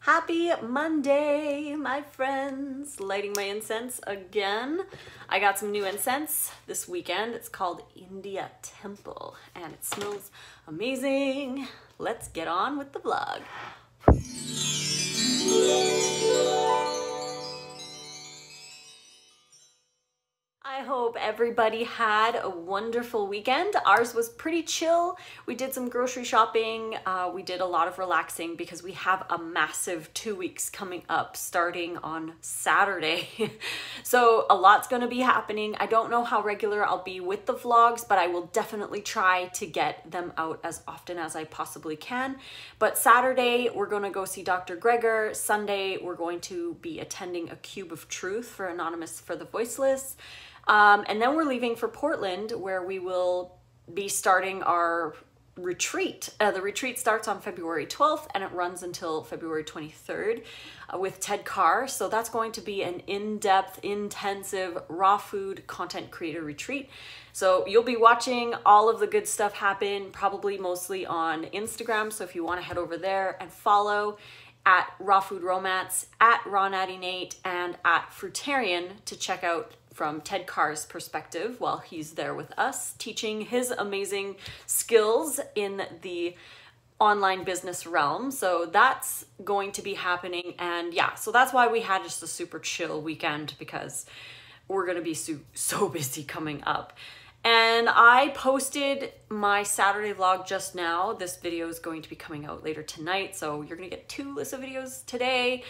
Happy Monday, my friends. Lighting my incense again. I got some new incense this weekend. It's called India Temple and it smells amazing. Let's get on with the vlog. I hope everybody had a wonderful weekend. Ours was pretty chill. We did some grocery shopping. We did a lot of relaxing because we have a massive 2 weeks coming up starting on Saturday. So a lot's going to be happening. I don't know how regular I'll be with the vlogs, but I will definitely try to get them out as often as I possibly can. But Saturday, we're going to go see Dr. Gregor. Sunday, we're going to be attending a Cube of Truth for Anonymous for the Voiceless. And then we're leaving for Portland, where we will be starting our retreat. The retreat starts on February 12th and it runs until February 23rd with Ted CARR. So that's going to be an in-depth, intensive, raw food content creator retreat. So you'll be watching all of the good stuff happen, probably mostly on Instagram. So if you want to head over there and follow at Raw Food Romance, at Raw Natty Nate, and at Fruitarian to check out from Ted CARR's perspective while he's there with us, teaching his amazing skills in the online business realm. So that's going to be happening. And yeah, so that's why we had just a super chill weekend, because we're going to be so busy coming up. And I posted my Saturday vlog just now. This video is going to be coming out later tonight. So you're going to get 2 Lissa videos today.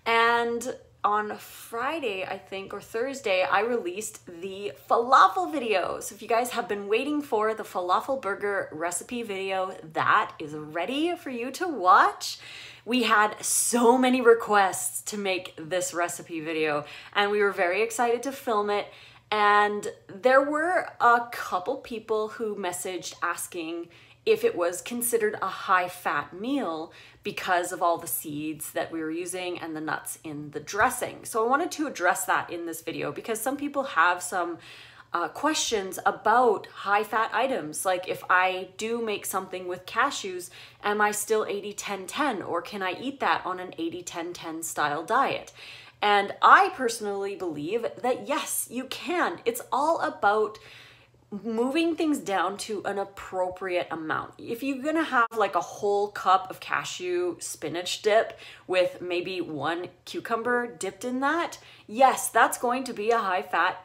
And on Friday, I think, or Thursday, I released the falafel video. So if you guys have been waiting for the falafel burger recipe video, that is ready for you to watch. We had so many requests to make this recipe video, and we were very excited to film it. And there were a couple people who messaged asking if it was considered a high-fat meal because of all the seeds that we were using and the nuts in the dressing. So I wanted to address that in this video because some people have some questions about high-fat items. Like, if I do make something with cashews, am I still 80-10-10, or can I eat that on an 80-10-10 style diet? And I personally believe that yes, you can. It's all about moving things down to an appropriate amount. If you're gonna have like a whole cup of cashew spinach dip with maybe 1 cucumber dipped in that, yes, that's going to be a high-fat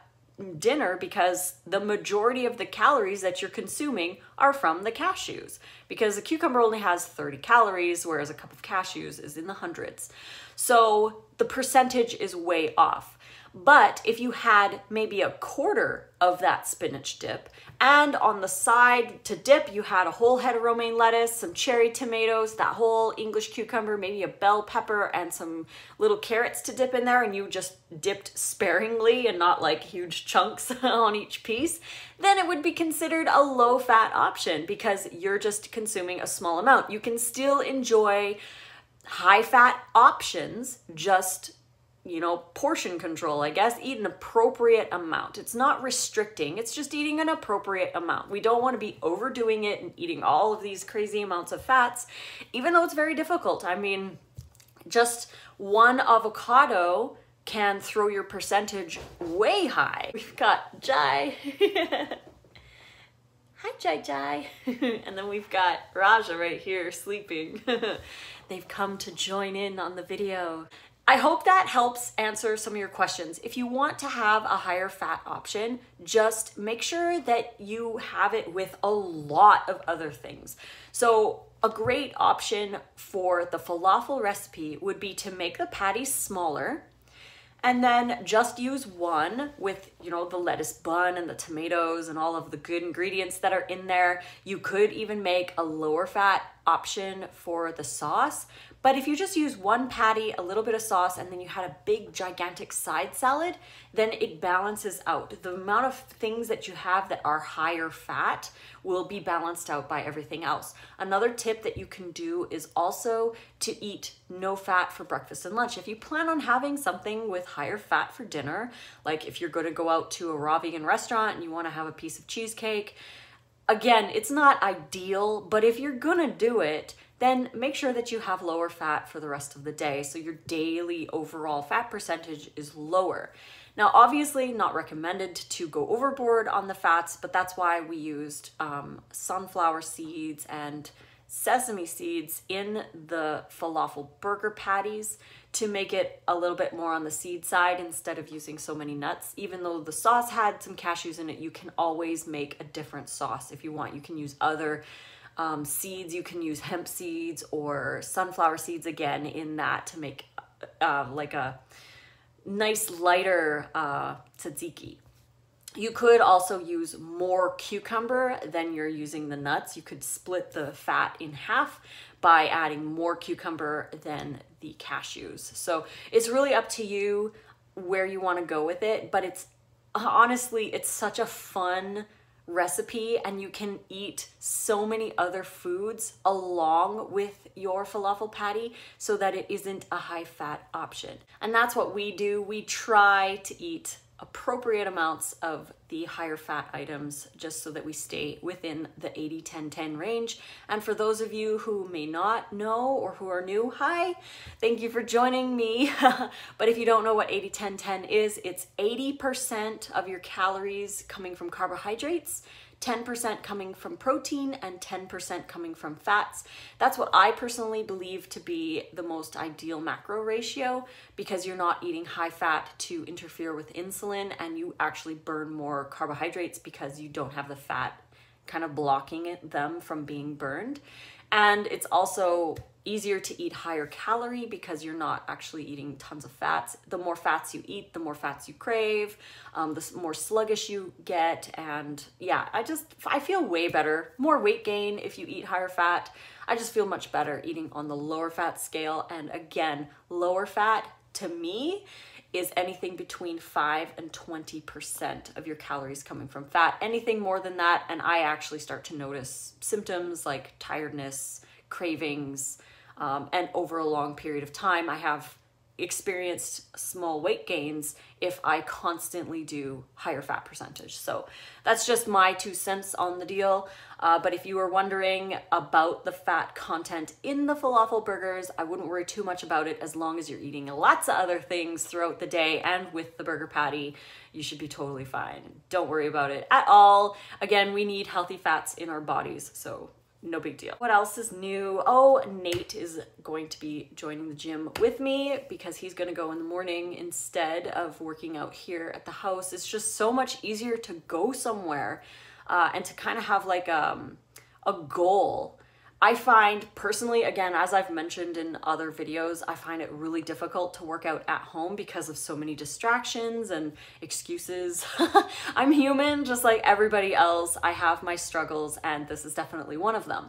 dinner because the majority of the calories that you're consuming are from the cashews, because a cucumber only has 30 calories, whereas a cup of cashews is in the hundreds. So the percentage is way off. But if you had maybe a quarter of that spinach dip, and on the side to dip, you had a whole head of romaine lettuce, some cherry tomatoes, that whole English cucumber, maybe a bell pepper, and some little carrots to dip in there, and you just dipped sparingly and not like huge chunks on each piece, then it would be considered a low-fat option because you're just consuming a small amount. You can still enjoy high-fat options, just, you know, portion control, I guess. Eat an appropriate amount. It's not restricting, it's just eating an appropriate amount. We don't want to be overdoing it and eating all of these crazy amounts of fats, even though it's very difficult. I mean, just 1 avocado can throw your percentage way high. We've got Jai. Hi, Jai. And then we've got Raja right here sleeping. They've come to join in on the video. I hope that helps answer some of your questions. If you want to have a higher fat option, just make sure that you have it with a lot of other things. So a great option for the falafel recipe would be to make the patties smaller and then just use one with, you know, the lettuce bun and the tomatoes and all of the good ingredients that are in there. You could even make a lower fat option for the sauce. But if you just use 1 patty, a little bit of sauce, and then you had a big gigantic side salad, then it balances out. The amount of things that you have that are higher fat will be balanced out by everything else. Another tip that you can do is also to eat no fat for breakfast and lunch. If you plan on having something with higher fat for dinner, like if you're going to go out to a raw vegan restaurant and you want to have a piece of cheesecake, again, it's not ideal, but if you're gonna do it, then make sure that you have lower fat for the rest of the day so your daily overall fat percentage is lower. Now, obviously not recommended to go overboard on the fats, but that's why we used sunflower seeds and sesame seeds in the falafel burger patties to make it a little bit more on the seed side instead of using so many nuts. Even though the sauce had some cashews in it, you can always make a different sauce if you want. You can use other seeds, you can use hemp seeds or sunflower seeds again in that to make like a nice lighter tzatziki. You could also use more cucumber than you're using the nuts. You could split the fat in half by adding more cucumber than the cashews. So it's really up to you where you want to go with it, but it's honestly, it's such a fun recipe and you can eat so many other foods along with your falafel patty so that it isn't a high fat option. And that's what we do. We try to eat appropriate amounts of the higher fat items just so that we stay within the 80-10-10 range. And for those of you who may not know or who are new, hi, thank you for joining me. But if you don't know what 80-10-10 is, it's 80% of your calories coming from carbohydrates, 10% coming from protein, and 10% coming from fats. That's what I personally believe to be the most ideal macro ratio, because you're not eating high fat to interfere with insulin and you actually burn more carbohydrates because you don't have the fat kind of blocking them from being burned. And it's also easier to eat higher calorie because you're not actually eating tons of fats. The more fats you eat, the more fats you crave, the more sluggish you get. And yeah, I feel way better. More weight gain if you eat higher fat. I just feel much better eating on the lower fat scale. And again, lower fat to me is anything between 5 and 20% of your calories coming from fat. Anything more than that, and I actually start to notice symptoms like tiredness, cravings, and over a long period of time, I have experienced small weight gains if I constantly do higher fat percentage. So that's just my 2 cents on the deal. But if you were wondering about the fat content in the falafel burgers, I wouldn't worry too much about it as long as you're eating lots of other things throughout the day and with the burger patty, you should be totally fine. Don't worry about it at all. Again, we need healthy fats in our bodies, so no big deal. What else is new? Oh, Nate is going to be joining the gym with me because he's going to go in the morning instead of working out here at the house. It's just so much easier to go somewhere and to kind of have like a goal. I find personally, again, as I've mentioned in other videos, I find it really difficult to work out at home because of so many distractions and excuses. I'm human, just like everybody else. I have my struggles, and this is definitely one of them.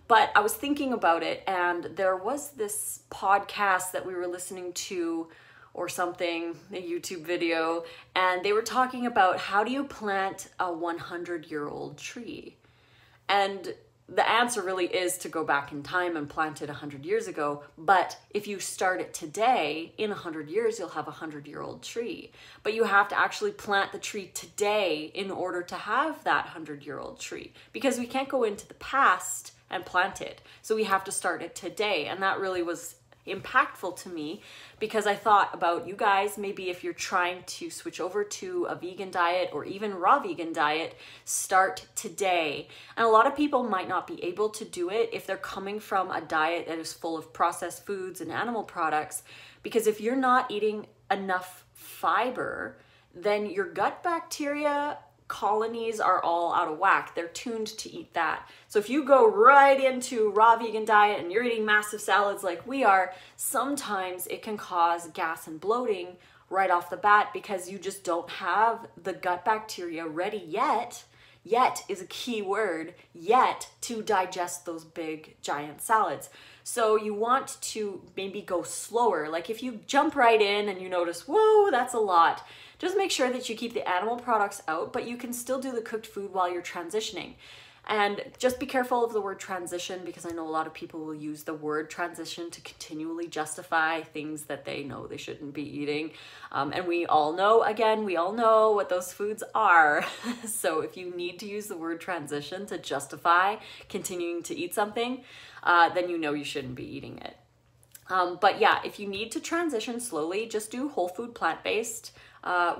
But I was thinking about it, and there was this podcast that we were listening to or something, a YouTube video, and they were talking about how do you plant a 100-year-old tree? And the answer really is to go back in time and plant it 100 years ago. But if you start it today, in 100 years, you'll have a 100-year-old tree. But you have to actually plant the tree today in order to have that 100-year-old tree, because we can't go into the past and plant it. So we have to start it today. And that really was impactful to me because I thought about you guys, maybe if you're trying to switch over to a vegan diet or even raw vegan diet, start today. And a lot of people might not be able to do it if they're coming from a diet that is full of processed foods and animal products, because if you're not eating enough fiber, then your gut bacteria colonies are all out of whack. They're tuned to eat that. So if you go right into raw vegan diet and you're eating massive salads like we are, sometimes it can cause gas and bloating right off the bat because you just don't have the gut bacteria ready yet. Yet is a key word, yet, to digest those big giant salads. So you want to maybe go slower. Like if you jump right in and you notice, whoa, that's a lot, just make sure that you keep the animal products out, but you can still do the cooked food while you're transitioning. And just be careful of the word transition, because I know a lot of people will use the word transition to continually justify things that they know they shouldn't be eating. And we all know, again, we all know what those foods are. So if you need to use the word transition to justify continuing to eat something, then you know you shouldn't be eating it. But yeah, if you need to transition slowly, just do whole food plant-based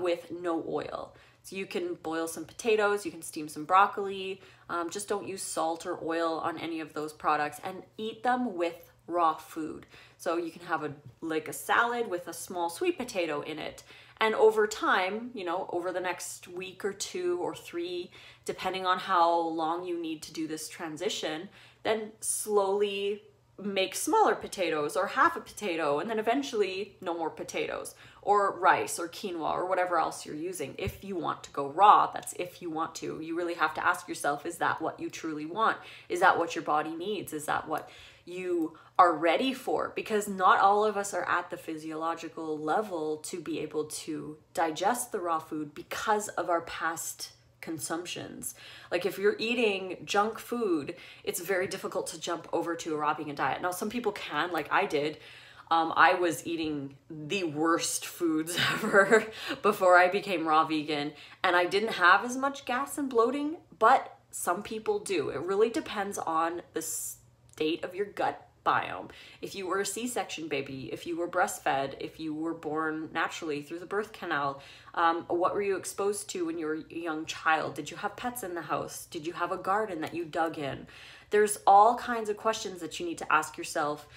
with no oil. So you can boil some potatoes, you can steam some broccoli, just don't use salt or oil on any of those products, and eat them with raw food. So you can have like a salad with a small sweet potato in it. And over time, you know, over the next week or 2 or 3, depending on how long you need to do this transition, then slowly make smaller potatoes or half a potato, and then eventually no more potatoes, or rice or quinoa or whatever else you're using. If you want to go raw, that's if you want to. You really have to ask yourself, is that what you truly want? Is that what your body needs? Is that what you are ready for? Because not all of us are at the physiological level to be able to digest the raw food because of our past consumptions. Like if you're eating junk food, it's very difficult to jump over to a raw vegan diet. Now, some people can, like I did. I was eating the worst foods ever before I became raw vegan, and I didn't have as much gas and bloating, but some people do. It really depends on the state of your gut biome. If you were a C-section baby, if you were breastfed, if you were born naturally through the birth canal, what were you exposed to when you were a young child? Did you have pets in the house? Did you have a garden that you dug in? There's all kinds of questions that you need to ask yourself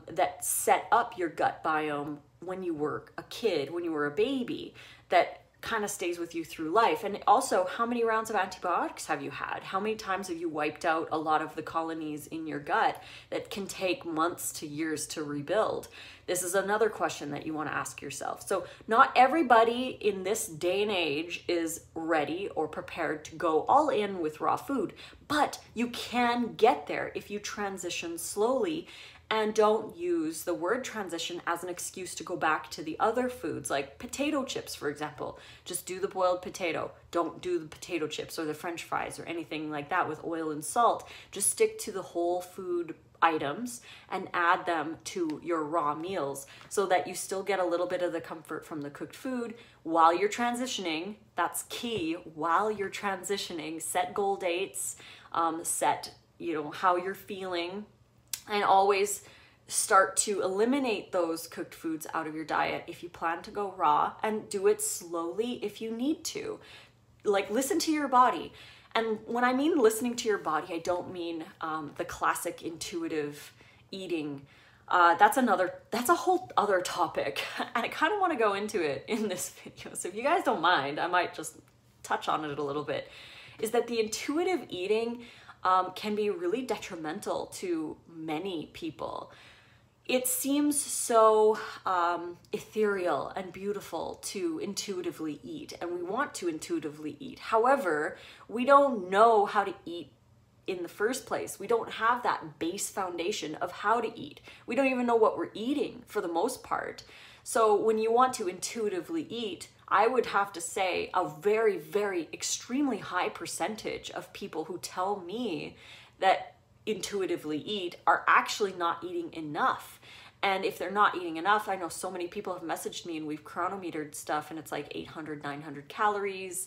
that set up your gut biome when you were a kid, when you were a baby, that kind of stays with you through life. And also, how many rounds of antibiotics have you had? How many times have you wiped out a lot of the colonies in your gut that can take months to years to rebuild? This is another question that you want to ask yourself. So not everybody in this day and age is ready or prepared to go all in with raw food, but you can get there if you transition slowly. And don't use the word transition as an excuse to go back to the other foods, like potato chips, for example. Just do the boiled potato. Don't do the potato chips or the French fries or anything like that with oil and salt. Just stick to the whole food items and add them to your raw meals so that you still get a little bit of the comfort from the cooked food while you're transitioning. That's key. While you're transitioning, set goal dates, set, how you're feeling, and always start to eliminate those cooked foods out of your diet if you plan to go raw, and do it slowly if you need to. Like, listen to your body. And when I mean listening to your body, I don't mean the classic intuitive eating. That's a whole other topic. And I kind of want to go into it in this video. So if you guys don't mind, I might just touch on it a little bit. Is that the intuitive eating can be really detrimental to many people. It seems so ethereal and beautiful to intuitively eat, and we want to intuitively eat. However, we don't know how to eat in the first place. We don't have that base foundation of how to eat. We don't even know what we're eating for the most part. So when you want to intuitively eat, I would have to say a very, very extremely high percentage of people who tell me that intuitively eat are actually not eating enough. And if they're not eating enough, I know so many people have messaged me and we've chronometered stuff and it's like 800, 900 calories,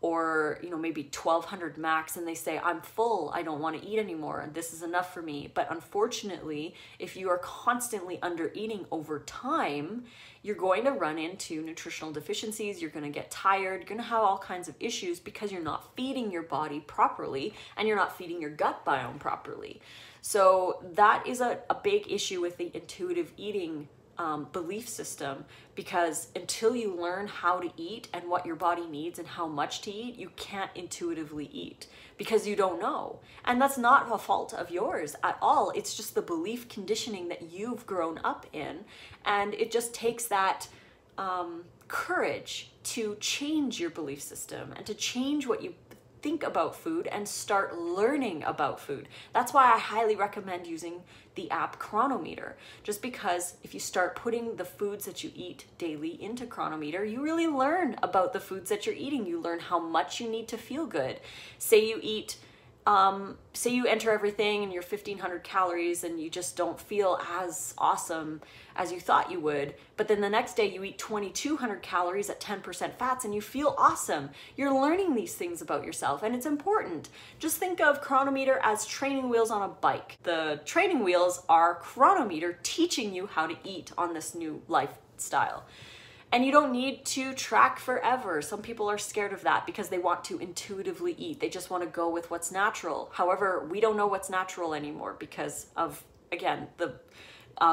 or maybe 1200 max, and they say, I'm full, I don't want to eat anymore, and this is enough for me. But unfortunately, if you are constantly under eating over time, you're going to run into nutritional deficiencies, you're going to get tired, you're going to have all kinds of issues because you're not feeding your body properly and you're not feeding your gut biome properly. So that is a big issue with the intuitive eating belief system, because until you learn how to eat and what your body needs and how much to eat, you can't intuitively eat because you don't know. And that's not a fault of yours at all. It's just the belief conditioning that you've grown up in. And it just takes that courage to change your belief system and to change what you think about food and start learning about food. That's why I highly recommend using the app Chronometer, just because if you start putting the foods that you eat daily into Chronometer, you really learn about the foods that you're eating. You learn how much you need to feel good. Say you eat say you enter everything and you're 1,500 calories and you just don't feel as awesome as you thought you would, but then the next day you eat 2,200 calories at 10% fats and you feel awesome. You're learning these things about yourself, and it's important. Just think of chronometer as training wheels on a bike. The training wheels are chronometer teaching you how to eat on this new lifestyle. And you don't need to track forever. Some people are scared of that because they want to intuitively eat. They just want to go with what's natural. However, we don't know what's natural anymore because of, again, the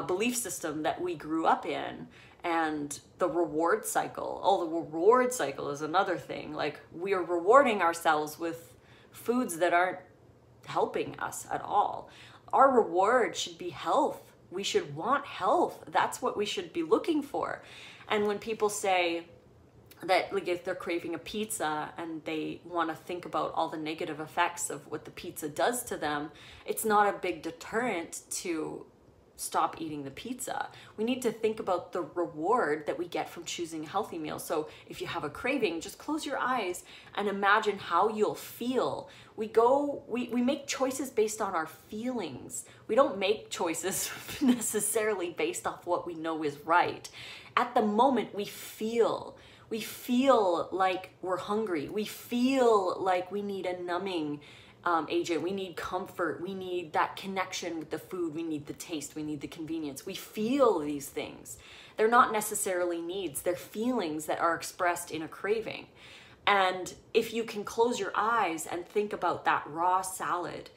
belief system that we grew up in and the reward cycle. Oh, the reward cycle is another thing. Like, we are rewarding ourselves with foods that aren't helping us at all. Our reward should be health. We should want health. That's what we should be looking for. And when people say that, like, if they're craving a pizza and they want to think about all the negative effects of what the pizza does to them, it's not a big deterrent to stop eating the pizza. We need to think about the reward that we get from choosing a healthy meal. So if you have a craving, just close your eyes and imagine how you'll feel. We make choices based on our feelings. We don't make choices necessarily based off what we know is right. At the moment, we feel like we're hungry. We feel like we need a numbing agent. We need comfort. We need that connection with the food. We need the taste. We need the convenience. We feel these things. They're not necessarily needs. They're feelings that are expressed in a craving. And if you can close your eyes and think about that raw salad,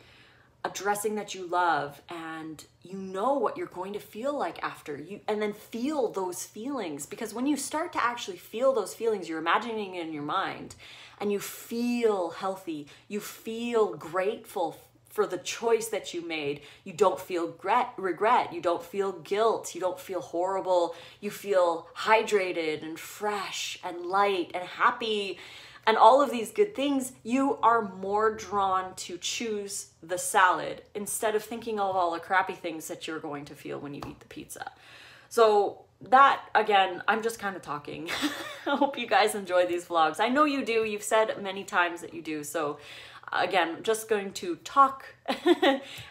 a dressing that you love, and you know what you're going to feel like after you, and then feel those feelings, because when you start to actually feel those feelings, you're imagining it in your mind, and you feel healthy, you feel grateful for the choice that you made. You don't feel regret, you don't feel guilt, you don't feel horrible, you feel hydrated and fresh and light and happy. And all of these good things, you are more drawn to choose the salad instead of thinking of all the crappy things that you're going to feel when you eat the pizza. So that, again, I'm just kind of talking. I hope you guys enjoy these vlogs. I know you do. You've said many times that you do. So again, just going to talk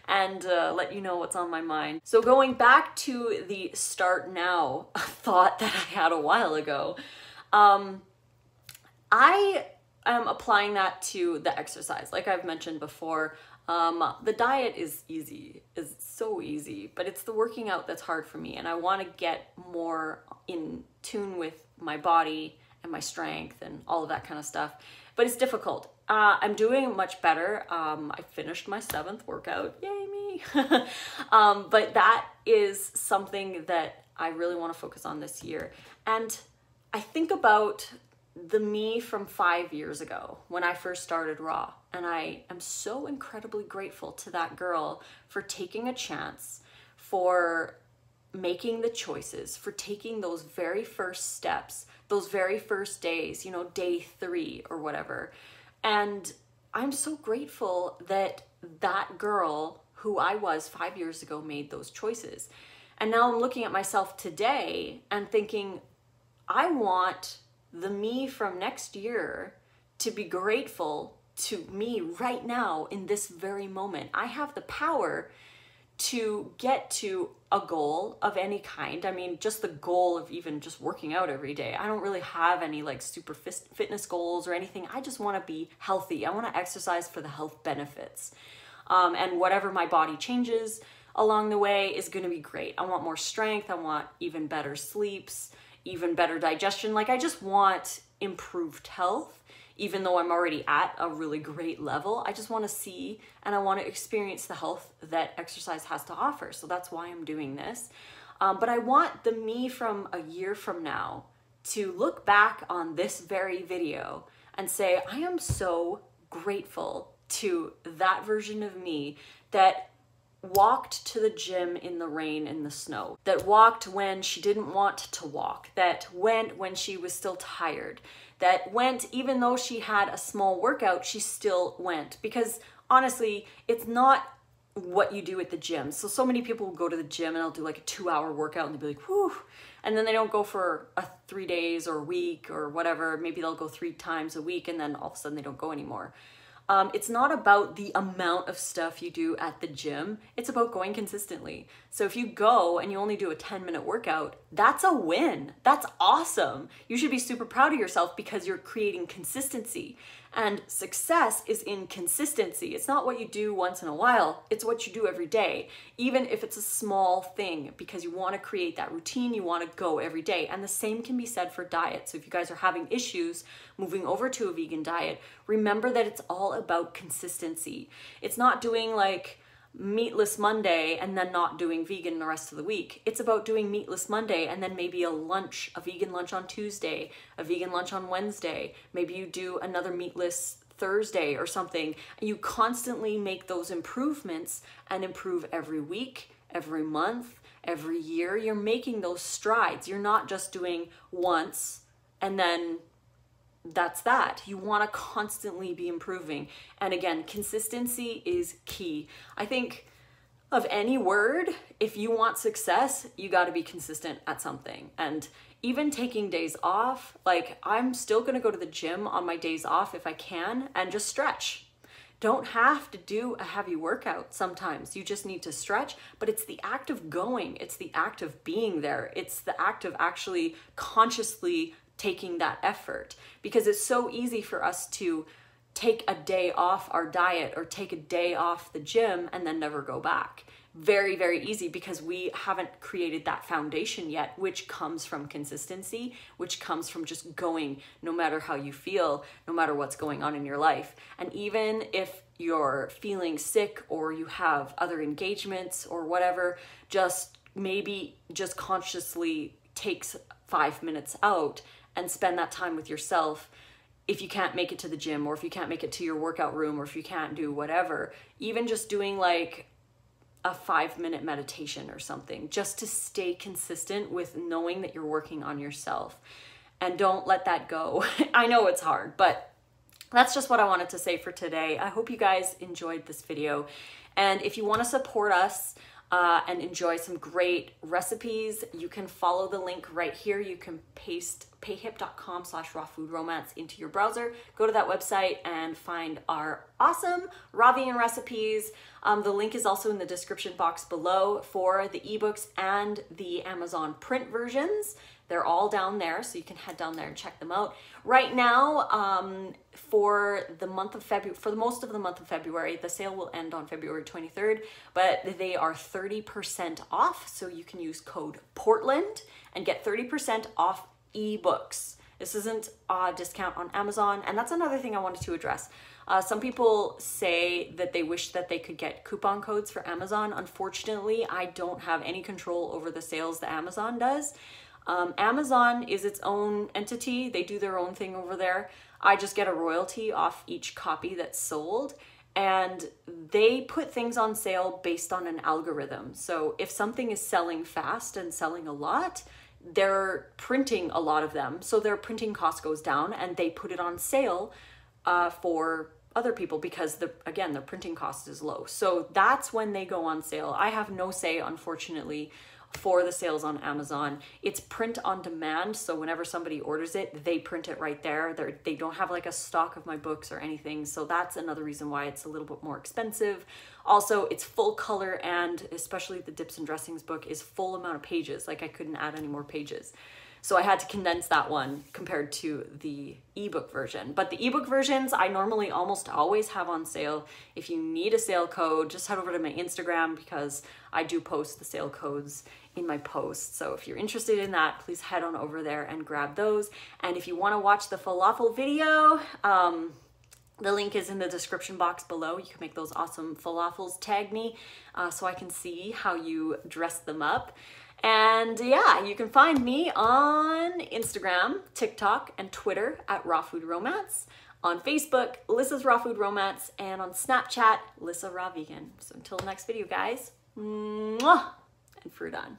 and let you know what's on my mind. So going back to the start now thought that I had a while ago, I am applying that to the exercise. Like I've mentioned before, the diet is easy, is so easy, but it's the working out that's hard for me. And I want to get more in tune with my body and my strength and all of that kind of stuff. But it's difficult. I'm doing much better. I finished my 7th workout. Yay me. But that is something that I really want to focus on this year. And I think about the me from 5 years ago when I first started raw, and I am so incredibly grateful to that girl for taking a chance, for making the choices, for taking those very first steps, those very first days, you know, day 3 or whatever. And I'm so grateful that that girl who I was 5 years ago made those choices. And now I'm looking at myself today and thinking, I want the me from next year to be grateful to me right now in this very moment. I have the power to get to a goal of any kind. I mean, just the goal of even just working out every day. I don't really have any like super fitness goals or anything. I just want to be healthy. I want to exercise for the health benefits. And whatever my body changes along the way is going to be great. I want more strength. I want even better sleeps, even better digestion. Like, I just want improved health, even though I'm already at a really great level. I just want to see and I want to experience the health that exercise has to offer. So that's why I'm doing this. But I want the me from a year from now to look back on this very video and say, I am so grateful to that version of me that walked to the gym in the rain and the snow, that walked when she didn't want to walk, that went when she was still tired, that went even though she had a small workout, she still went. Because honestly, it's not what you do at the gym. So many people will go to the gym and they'll do like a 2-hour workout and they'll be like, whew, and then they don't go for 3 days or a week or whatever. Maybe they'll go 3 times a week and then all of a sudden they don't go anymore. It's not about the amount of stuff you do at the gym. It's about going consistently. So if you go and you only do a 10-minute workout, that's a win. That's awesome. You should be super proud of yourself because you're creating consistency. And success is in consistency. It's not what you do once in a while. It's what you do every day, even if it's a small thing, because you want to create that routine. You want to go every day. And the same can be said for diet. So if you guys are having issues moving over to a vegan diet, remember that it's all about consistency. It's not doing like meatless Monday and then not doing vegan the rest of the week. It's about doing meatless Monday and then maybe a lunch, a vegan lunch on Tuesday, a vegan lunch on Wednesday. Maybe you do another meatless Thursday or something. And you constantly make those improvements and improve every week, every month, every year. You're making those strides. You're not just doing once and then that's that. You want to constantly be improving. And again, consistency is key. I think of any word, if you want success, you got to be consistent at something. And even taking days off, like I'm still going to go to the gym on my days off if I can and just stretch. Don't have to do a heavy workout sometimes. You just need to stretch, but it's the act of going. It's the act of being there. It's the act of actually consciously taking that effort, because it's so easy for us to take a day off our diet or take a day off the gym and then never go back. Very, very easy, because we haven't created that foundation yet, which comes from consistency, which comes from just going no matter how you feel, no matter what's going on in your life. And even if you're feeling sick or you have other engagements or whatever, maybe just consciously takes 5 minutes out and spend that time with yourself. If you can't make it to the gym, or if you can't make it to your workout room, or if you can't do whatever, even just doing like a 5-minute meditation or something, just to stay consistent with knowing that you're working on yourself. And don't let that go. I know it's hard, but that's just what I wanted to say for today. I hope you guys enjoyed this video. And if you want to support us and enjoy some great recipes, you can follow the link right here. You can paste payhip.com/rawfoodromance into your browser. Go to that website and find our awesome raw vegan recipes. The link is also in the description box below for the ebooks and the Amazon print versions. They're all down there, so you can head down there and check them out. Right now, for the month of February, for most of the month of February, the sale will end on February 23rd, but they are 30% off, so you can use code Portland and get 30% off ebooks. This isn't a discount on Amazon, and that's another thing I wanted to address. Some people say that they wish that they could get coupon codes for Amazon. Unfortunately, I don't have any control over the sales that Amazon does. Amazon is its own entity. They do their own thing over there. I just get a royalty off each copy that's sold, and they put things on sale based on an algorithm. So if something is selling fast and selling a lot, they're printing a lot of them. So their printing cost goes down, and they put it on sale for other people because again, their printing cost is low. So that's when they go on sale. I have no say, unfortunately, for the sales on Amazon. It's print on demand, so whenever somebody orders it, they print it right there. They don't have like a stock of my books or anything, so that's another reason why it's a little bit more expensive. Also, it's full color, and especially the Dips and Dressings book is full amount of pages. Like I couldn't add any more pages. So I had to condense that one compared to the ebook version. But the ebook versions, I normally almost always have on sale. If you need a sale code, just head over to my Instagram, because I do post the sale codes in my posts. So if you're interested in that, please head on over there and grab those. And if you want to watch the falafel video, the link is in the description box below. You can make those awesome falafels. Tag me so I can see how you dress them up. And yeah, you can find me on Instagram, TikTok, and Twitter at Raw Food Romance. On Facebook, Lissa's Raw Food Romance, and on Snapchat, Lissa Raw Vegan. So until next video, guys, mwah, and fruit on.